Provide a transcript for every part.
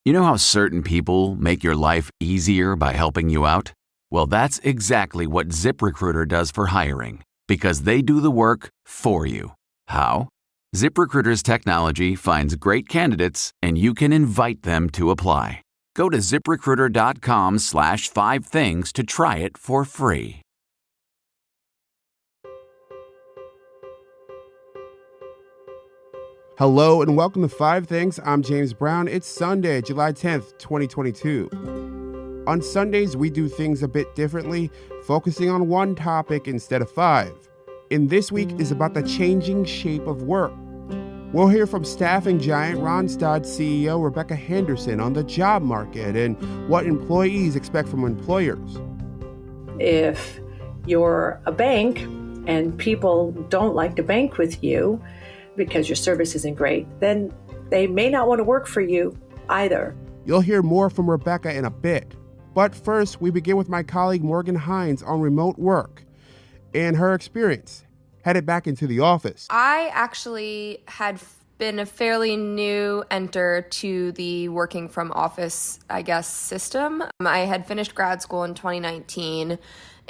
You know how certain people make your life easier by helping you out? Well, that's exactly what ZipRecruiter does for hiring, because they do the work for you. How? ZipRecruiter's technology finds great candidates, and you can invite them to apply. Go to ZipRecruiter.com/5things to try it for free. Hello and welcome to 5 Things. I'm James Brown. It's Sunday, July 10th, 2022. On Sundays, we do things a bit differently, focusing on one topic instead of 5. And this week is about the changing shape of work. We'll hear from staffing giant Randstad CEO Rebecca Henderson on the job market and what employees expect from employers. If you're a bank and people don't like to bank with you because your service isn't great, then they may not want to work for you either. You'll hear more from Rebecca in a bit. But first, we begin with my colleague Morgan Hines on remote work and her experience headed back into the office. I actually had been a fairly new enter to the working from office, system. I had finished grad school in 2019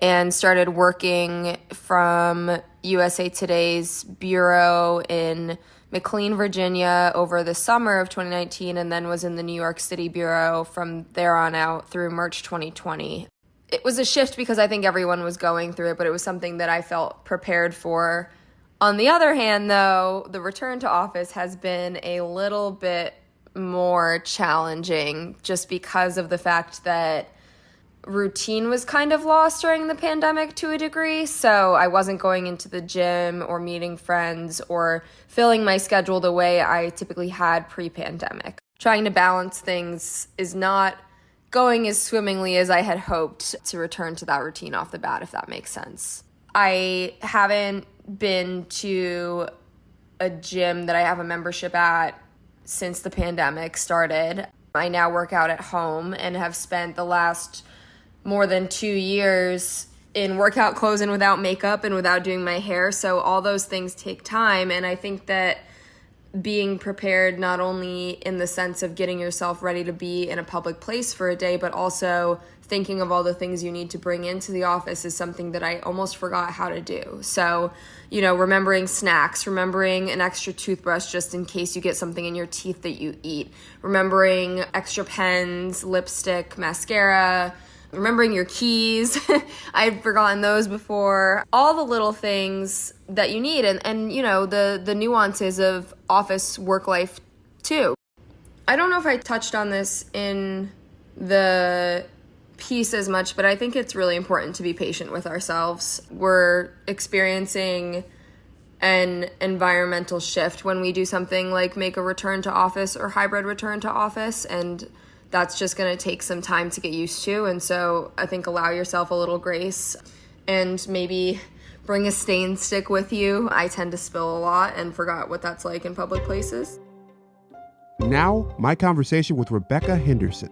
and started working from USA Today's bureau in McLean, Virginia over the summer of 2019, and then was in the New York City bureau from there on out through March 2020. It was a shift because I think everyone was going through it, but it was something that I felt prepared for. On the other hand, though, the return to office has been a little bit more challenging just because of the fact that routine was kind of lost during the pandemic to a degree. So I wasn't going into the gym or meeting friends or filling my schedule the way I typically had pre-pandemic. Trying to balance things is not going as swimmingly as I had hoped to return to that routine off the bat, if that makes sense. I haven't been to a gym that I have a membership at since the pandemic started. I now work out at home and have spent the last more than 2 years in workout clothes and without makeup and without doing my hair. So all those things take time. And I think that being prepared not only in the sense of getting yourself ready to be in a public place for a day, but also thinking of all the things you need to bring into the office is something that I almost forgot how to do. So, remembering snacks, remembering an extra toothbrush just in case you get something in your teeth that you eat, remembering extra pens, lipstick, mascara, remembering your keys. I've forgotten those before. All the little things that you need and the nuances of office work life too. I don't know if I touched on this in the piece as much, but I think it's really important to be patient with ourselves. We're experiencing an environmental shift when we do something like make a return to office or hybrid return to office, and that's just going to take some time to get used to. And so I think allow yourself a little grace and maybe bring a stain stick with you. I tend to spill a lot and forgot what that's like in public places. Now, my conversation with Rebecca Henderson.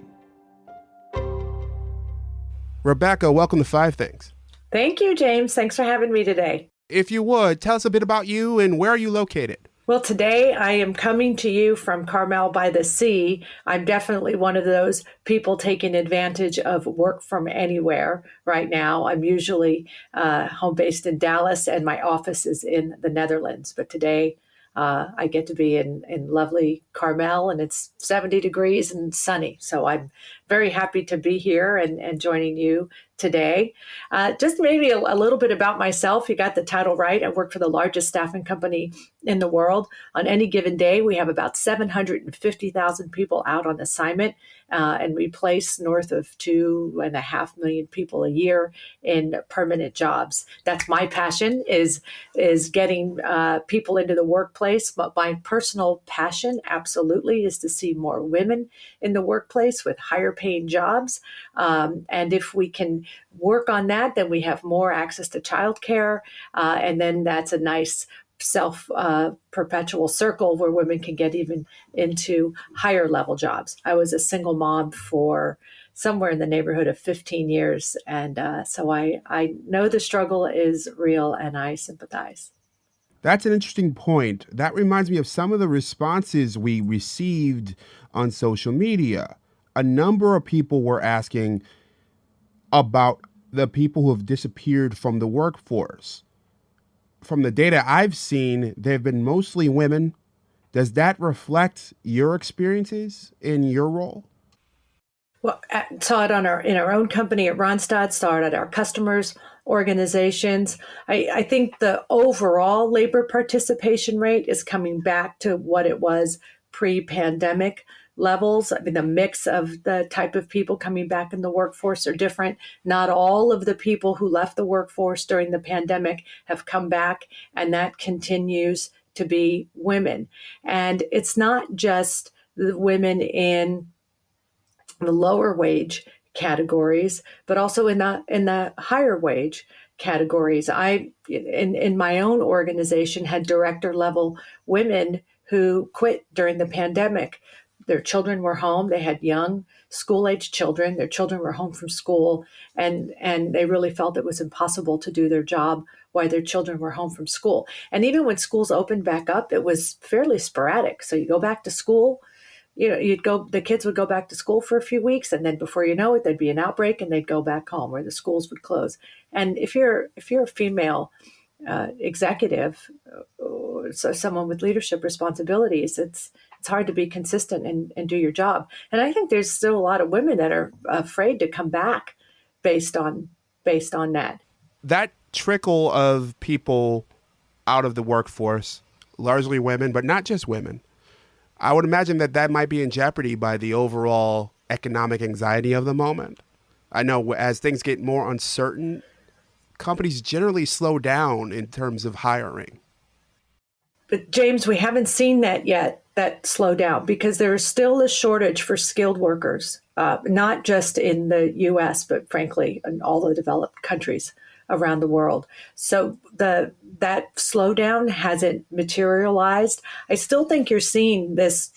Rebecca, welcome to 5 Things. Thank you, James. Thanks for having me today. If you would, tell us a bit about you and where are you located? Well, today I am coming to you from Carmel by the Sea. I'm definitely one of those people taking advantage of work from anywhere right now. I'm usually home based in Dallas and my office is in the Netherlands. But today I get to be in lovely Carmel and it's 70 degrees and sunny. So I'm very happy to be here and joining you today. Just maybe a little bit about myself. You got the title right. I work for the largest staffing company in the world. On any given day, we have about 750,000 people out on assignment, and we place north of 2.5 million people a year in permanent jobs. That's my passion is getting people into the workplace. But my personal passion absolutely is to see more women in the workplace with higher paying jobs. And if we can work on that, then we have more access to childcare. And then that's a nice self-perpetual circle where women can get even into higher level jobs. I was a single mom for somewhere in the neighborhood of 15 years. And so I know the struggle is real and I sympathize. That's an interesting point. That reminds me of some of the responses we received on social media. A number of people were asking about the people who have disappeared from the workforce. From the data I've seen, they've been mostly women. Does that reflect your experiences in your role? Well, saw it in our own company at Randstad, saw it at our customers' organizations. I think the overall labor participation rate is coming back to what it was pre-pandemic levels. I mean, the mix of the type of people coming back in the workforce are different. Not all of the people who left the workforce during the pandemic have come back, and that continues to be women. And it's not just the women in the lower wage categories, but also in the higher wage categories. I in my own organization had director level women who quit during the pandemic. Their children were home. They had young school age children. Their children were home from school, and they really felt it was impossible to do their job while their children were home from school. And even when schools opened back up, it was fairly sporadic. So you go back to school, the kids would go back to school for a few weeks, and then before you know it, there'd be an outbreak and they'd go back home, or the schools would close. And if you're a female executive, so someone with leadership responsibilities, it's hard to be consistent and do your job. And I think there's still a lot of women that are afraid to come back based on that. That trickle of people out of the workforce, largely women, but not just women, I would imagine that might be in jeopardy by the overall economic anxiety of the moment. I know as things get more uncertain, companies generally slow down in terms of hiring. But James, we haven't seen that yet, that slowdown, because there is still a shortage for skilled workers, not just in the U.S., but frankly, in all the developed countries around the world. So that slowdown hasn't materialized. I still think you're seeing this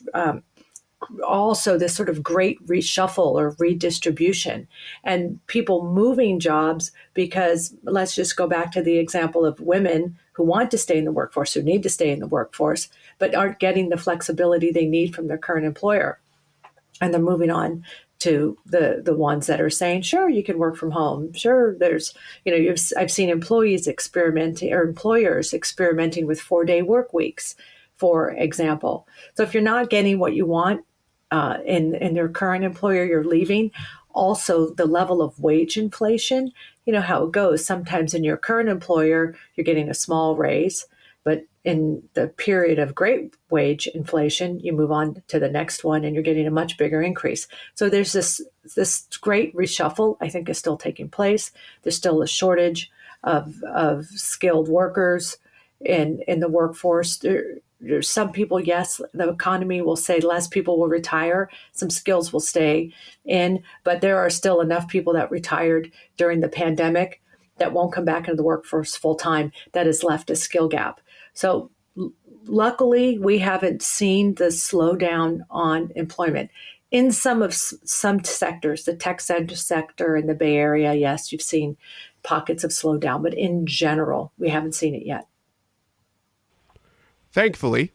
also this sort of great reshuffle or redistribution and people moving jobs, because let's just go back to the example of women who want to stay in the workforce, who need to stay in the workforce, but aren't getting the flexibility they need from their current employer. And they're moving on to the ones that are saying, sure, you can work from home. Sure, there's, I've seen employers experimenting with 4-day work weeks, for example. So if you're not getting what you want in your current employer, you're leaving. Also, the level of wage inflation, you know how it goes. Sometimes in your current employer, you're getting a small raise, but in the period of great wage inflation, you move on to the next one and you're getting a much bigger increase. So there's this great reshuffle, I think, is still taking place. There's still a shortage of skilled workers in the workforce. There's some people, yes, the economy will say less people will retire, some skills will stay in, but there are still enough people that retired during the pandemic that won't come back into the workforce full time. That has left a skill gap. So luckily, we haven't seen the slowdown on employment. In some sectors, the tech sector in the Bay Area, yes, you've seen pockets of slowdown, but in general, we haven't seen it yet. Thankfully,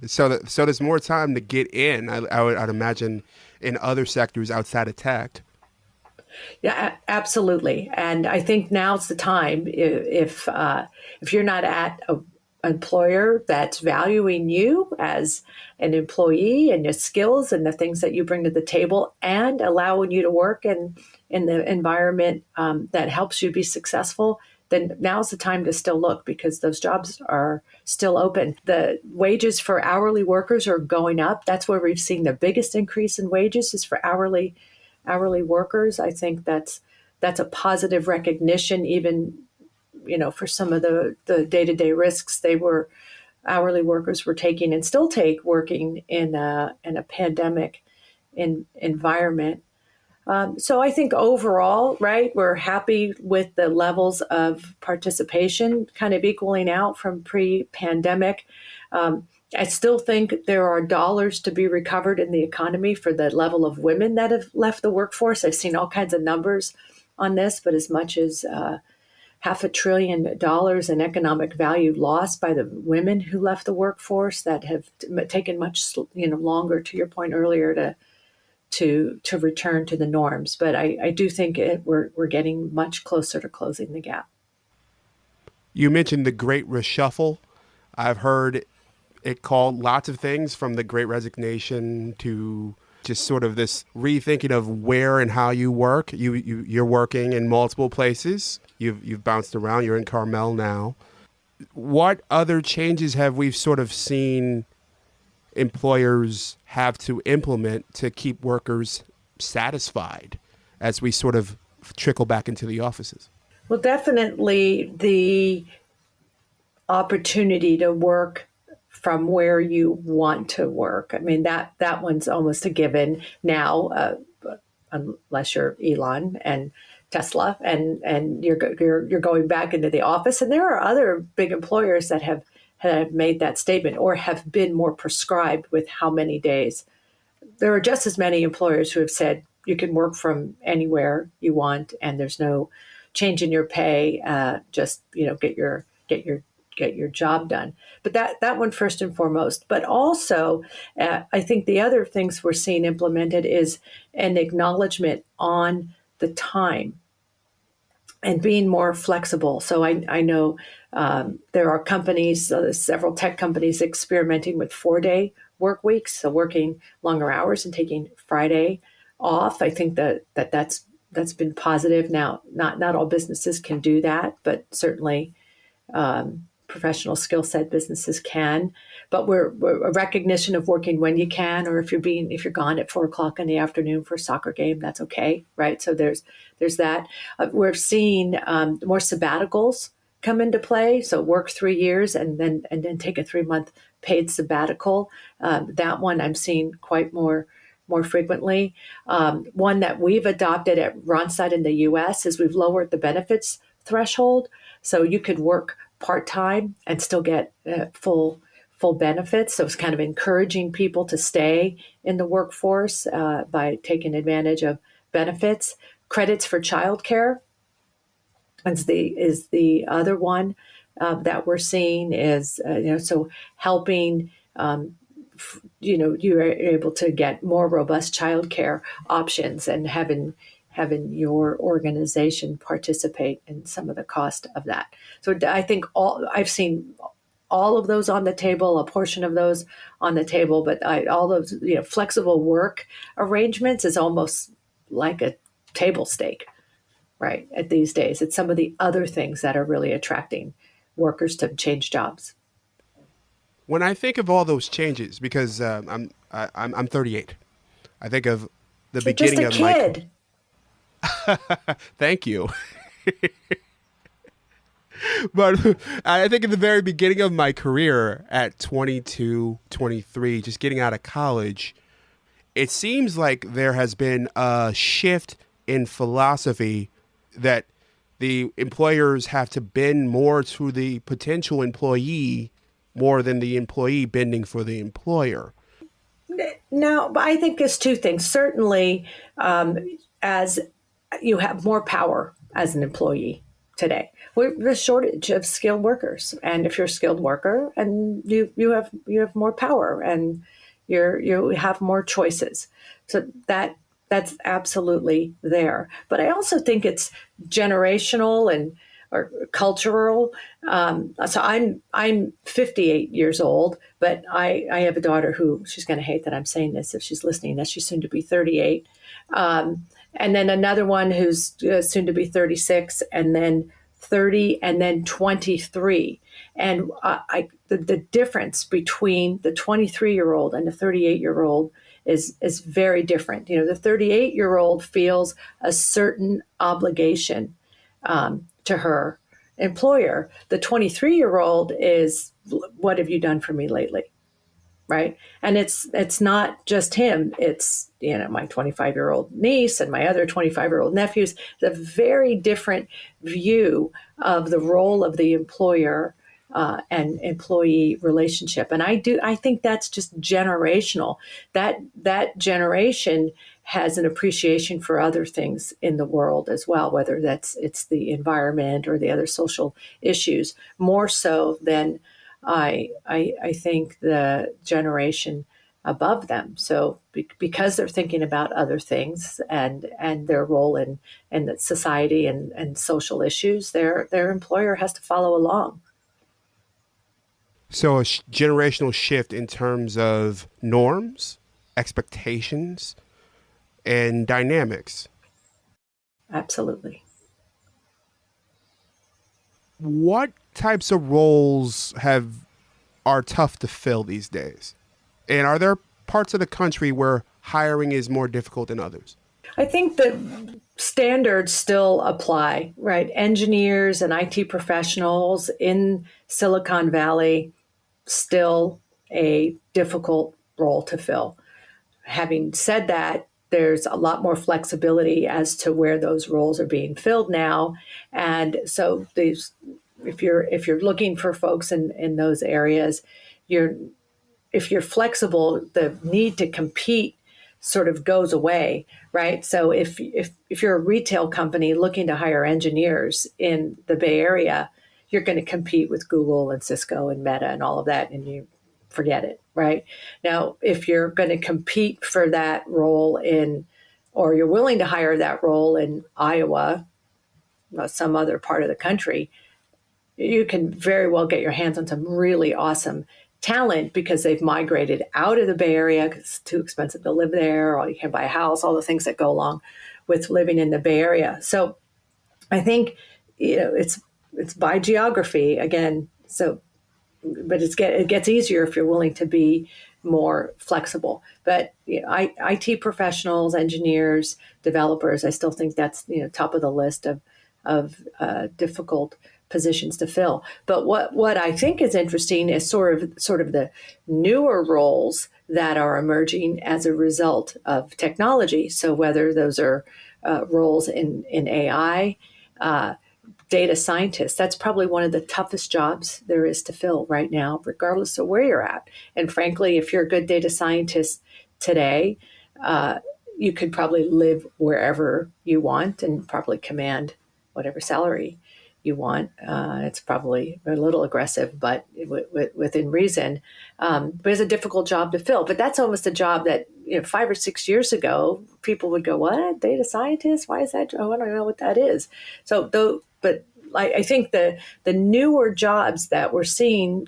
so there's more time to get in. I'd imagine in other sectors outside of tech. Yeah, absolutely. And I think now's the time. If you're not at an employer that's valuing you as an employee and your skills and the things that you bring to the table, and allowing you to work in the environment that helps you be successful, then now's the time to still look, because those jobs are still open. The wages for hourly workers are going up. That's where we've seen the biggest increase in wages, is for hourly workers. I think that's a positive recognition, even, for some of the day-to-day risks hourly workers were taking and still take working in a pandemic environment. So I think overall, right, we're happy with the levels of participation kind of equaling out from pre-pandemic. I still think there are dollars to be recovered in the economy for the level of women that have left the workforce. I've seen all kinds of numbers on this, but as much as $500 billion in economic value lost by the women who left the workforce that have taken much longer, to your point earlier, to return to the norms. But I do think we're getting much closer to closing the gap. You mentioned the Great Reshuffle. I've heard it called lots of things, from the Great Resignation to just sort of this rethinking of where and how you work. You're working in multiple places. You've bounced around. You're in Carmel now. What other changes have we sort of seen employers have to implement to keep workers satisfied as we sort of trickle back into the offices? Well, definitely the opportunity to work from where you want to work. I mean, that one's almost a given now, unless you're Elon and Tesla and you're going back into the office. And there are other big employers that have made that statement or have been more prescribed with how many days. There are just as many employers who have said you can work from anywhere you want and there's no change in your pay. Just get your job done. But that one first and foremost. But also, I think the other things we're seeing implemented is an acknowledgement on the time and being more flexible. So I know there are companies, several tech companies experimenting with 4-day work weeks, so working longer hours and taking Friday off. I think that's been positive. Now, not all businesses can do that, but certainly professional skill set businesses can. But we're a recognition of working when you can, or if you're gone at 4:00 in the afternoon for a soccer game, that's okay, right? So there's that. We're seeing more sabbaticals come into play. So work 3 years and then take a 3-month paid sabbatical. That one I'm seeing quite more frequently. One that we've adopted at Randstad in the U.S. is we've lowered the benefits threshold, so you could work part-time and still get full benefits. So it's kind of encouraging people to stay in the workforce by taking advantage of benefits. Credits for childcare is the other one that we're seeing is so helping. You're able to get more robust childcare options and having your organization participate in some of the cost of that. So I think I've seen all of those on the table, a portion of those on the table, but all those flexible work arrangements is almost like a table stake, right? At these days, it's some of the other things that are really attracting workers to change jobs. When I think of all those changes, because I'm 38, I think of the beginning of my kid. Thank you. But I think in the very beginning of my career at 22, 23, just getting out of college, it seems like there has been a shift in philosophy that the employers have to bend more to the potential employee more than the employee bending for the employer. No, but I think there's two things. Certainly, as you have more power as an employee today. There's a shortage of skilled workers, and if you're a skilled worker, and you have more power, and you have more choices. So that's absolutely there. But I also think it's generational or cultural. So I'm 58 years old, but I have a daughter who, she's going to hate that I'm saying this if she's listening, that she's soon to be 38. And then another one who's soon to be 36, and then 30, and then 23. And the difference between the 23-year-old and the 38-year-old is very different. The 38-year-old feels a certain obligation to her employer. The 23-year-old is, what have you done for me lately? Right. And it's not just him. It's, my 25-year-old niece and my other 25-year-old nephews. It's a very different view of the role of the employer and employee relationship. And I think that's just generational. That generation has an appreciation for other things in the world as well, whether it's the environment or the other social issues, more so than I think the generation above them. So because they're thinking about other things and their role in the society and social issues, their employer has to follow along. So a generational shift in terms of norms, expectations, and dynamics. Absolutely. What types of roles are tough to fill these days? And are there parts of the country where hiring is more difficult than others? I think that standards still apply, right? Engineers and IT professionals in Silicon Valley, still a difficult role to fill. Having said that, there's a lot more flexibility as to where those roles are being filled now. And so if you're looking for folks in those areas, if you're flexible, the need to compete sort of goes away, right? So if you're a retail company looking to hire engineers in the Bay Area, you're going to compete with Google and Cisco and Meta and all of that, and you forget it, right? Now, if you're going to compete for that role or you're willing to hire that role in Iowa, or some other part of the country, you can very well get your hands on some really awesome talent because they've migrated out of the Bay Area because it's too expensive to live there, or you can't buy a house, all the things that go along with living in the Bay Area. So I think it's by geography again. So, but it gets easier if you're willing to be more flexible. But IT professionals, engineers, developers, I still think that's top of the list of difficult positions to fill. But what I think is interesting is sort of the newer roles that are emerging as a result of technology. So whether those are roles in AI, data scientists, that's probably one of the toughest jobs there is to fill right now, regardless of where you're at. And frankly, if you're a good data scientist today, you could probably live wherever you want and probably command whatever salary you want. It's probably a little aggressive, but within reason. But it's a difficult job to fill. But that's almost a job that 5 or 6 years ago, people would go, "What? Data scientist? Why is that? Oh, I don't know what that is." So, but I think the newer jobs that we're seeing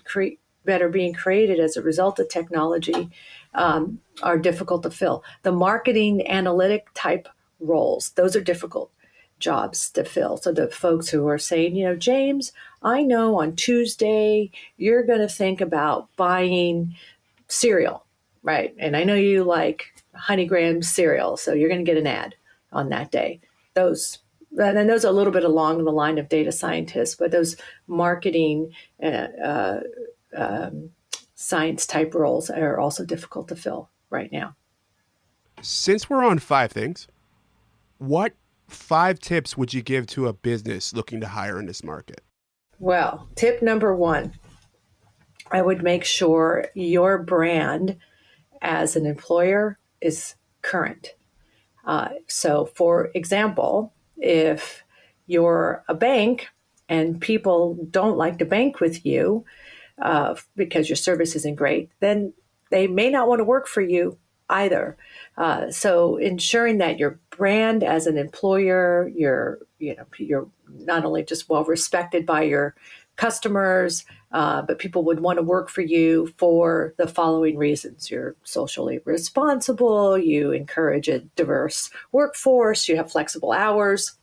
that are being created as a result of technology are difficult to fill. The marketing analytic type roles, those are difficult jobs to fill. So the folks who are saying, James, I know on Tuesday you're going to think about buying cereal, right? And I know you like Honey Graham cereal, so you're going to get an ad on that day. Those are a little bit along the line of data scientists, but those marketing science type roles are also difficult to fill right now. Since we're on 5 things, what 5 tips would you give to a business looking to hire in this market? Well, tip number 1, I would make sure your brand as an employer is current. So, for example, if you're a bank and people don't like to bank with you because your service isn't great, then they may not want to work for you either. So ensuring that your brand as an employer, you're not only just well respected by your customers, but people would want to work for you for the following reasons. You're socially responsible, you encourage a diverse workforce, you have flexible hours,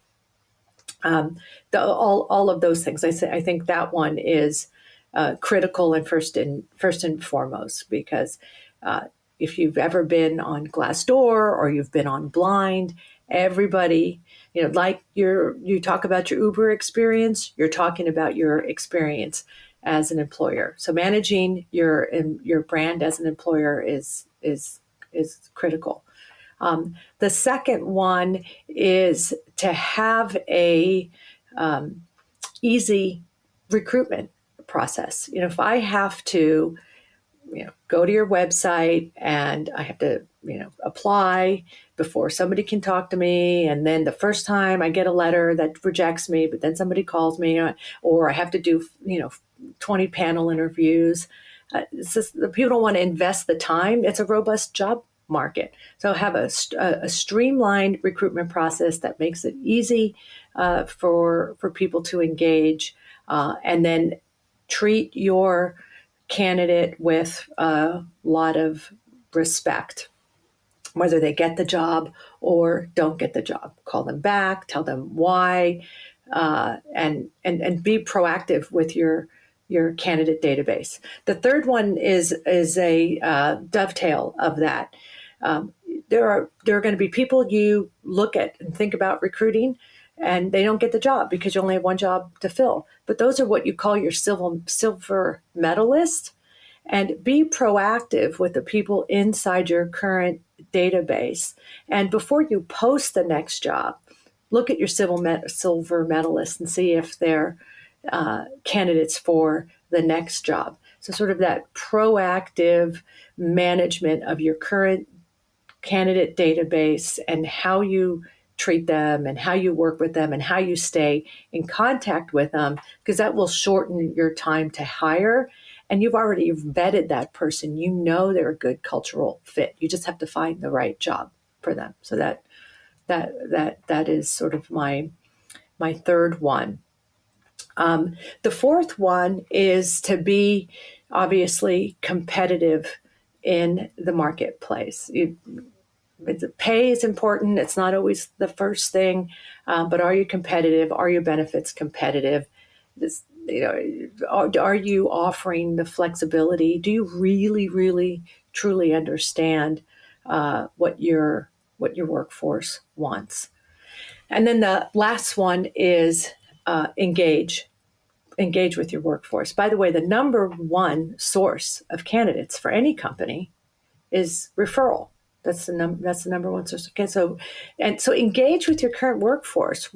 all of those things. I think that one is critical and first and foremost, because if you've ever been on Glassdoor or you've been on Blind, everybody, like you talk about your Uber experience, you're talking about your experience as an employer. So managing your brand as an employer is critical. The second one is to have a easy recruitment process. If I have to go to your website and I have to apply before somebody can talk to me. And then the first time I get a letter that rejects me, but then somebody calls me, or I have to do, 20 panel interviews. It's just, people don't want to invest the time. It's a robust job market. So have a streamlined recruitment process that makes it easy for people to engage, and then treat your candidate with a lot of respect, whether they get the job or don't get the job. Call them back, tell them why, and be proactive with your candidate database. The third one is a dovetail of that. There are going to be people you look at and think about recruiting, and they don't get the job because you only have one job to fill. But those are what you call your silver medalists. And be proactive with the people inside your current database. And before you post the next job, look at your silver medalists and see if they're candidates for the next job. So sort of that proactive management of your current candidate database and how you treat them and how you work with them and how you stay in contact with them, because that will shorten your time to hire. And you've already vetted that person. You know they're a good cultural fit. You just have to find the right job for them. So that is sort of my third one. The fourth one is to be obviously competitive in the marketplace. The pay is important. It's not always the first thing, but are you competitive? Are your benefits competitive? Are you offering the flexibility? Do you really, really, truly understand what your workforce wants? And then the last one is engage with your workforce. By the way, the number one source of candidates for any company is referral. That's the number one source. Okay, so engage with your current workforce.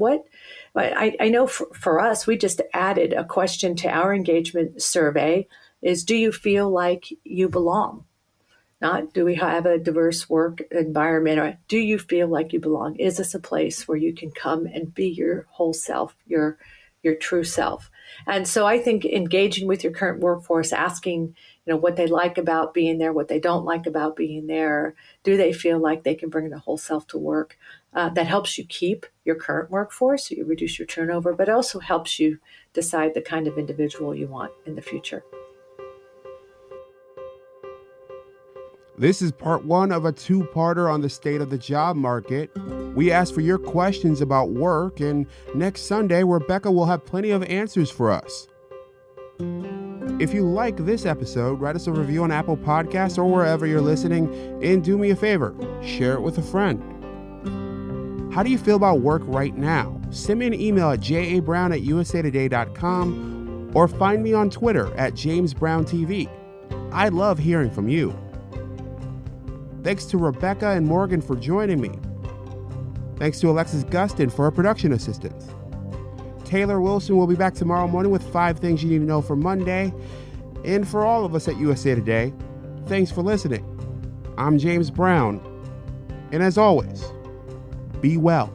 I know for us, we just added a question to our engagement survey: is do you feel like you belong? Not do we have a diverse work environment, or do you feel like you belong? Is this a place where you can come and be your whole self, your true self? And so I think engaging with your current workforce, asking, what they like about being there, what they don't like about being there, do they feel like they can bring their whole self to work? That helps you keep your current workforce, so you reduce your turnover, but also helps you decide the kind of individual you want in the future. This is part one of a two-parter on the state of the job market. We asked for your questions about work, and next Sunday, Rebecca will have plenty of answers for us. If you like this episode, write us a review on Apple Podcasts or wherever you're listening, and do me a favor, share it with a friend. How do you feel about work right now? Send me an email at jabrown@usatoday.com or find me on Twitter at JamesBrownTV. I love hearing from you. Thanks to Rebecca and Morgan for joining me. Thanks to Alexis Gustin for her production assistance. Taylor Wilson will be back tomorrow morning with 5 things you need to know for Monday. And for all of us at USA Today, thanks for listening. I'm James Brown. And as always, be well.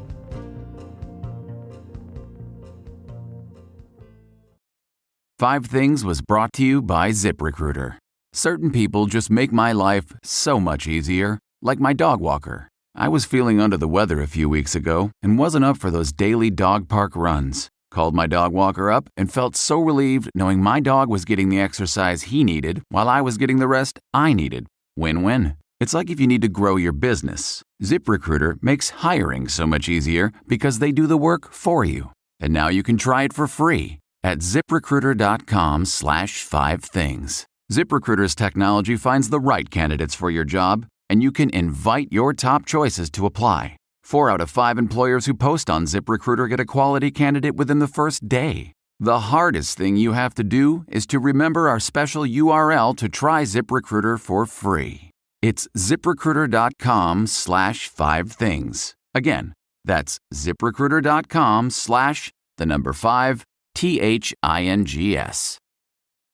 Five Things was brought to you by ZipRecruiter. Certain people just make my life so much easier, like my dog walker. I was feeling under the weather a few weeks ago and wasn't up for those daily dog park runs. Called my dog walker up and felt so relieved knowing my dog was getting the exercise he needed while I was getting the rest I needed. Win-win. It's like if you need to grow your business. ZipRecruiter makes hiring so much easier because they do the work for you. And now you can try it for free at ZipRecruiter.com/5things. ZipRecruiter's technology finds the right candidates for your job, and you can invite your top choices to apply. 4 out of 5 employers who post on ZipRecruiter get a quality candidate within the first day. The hardest thing you have to do is to remember our special URL to try ZipRecruiter for free. It's ZipRecruiter.com/5things. Again, that's ZipRecruiter.com/5things.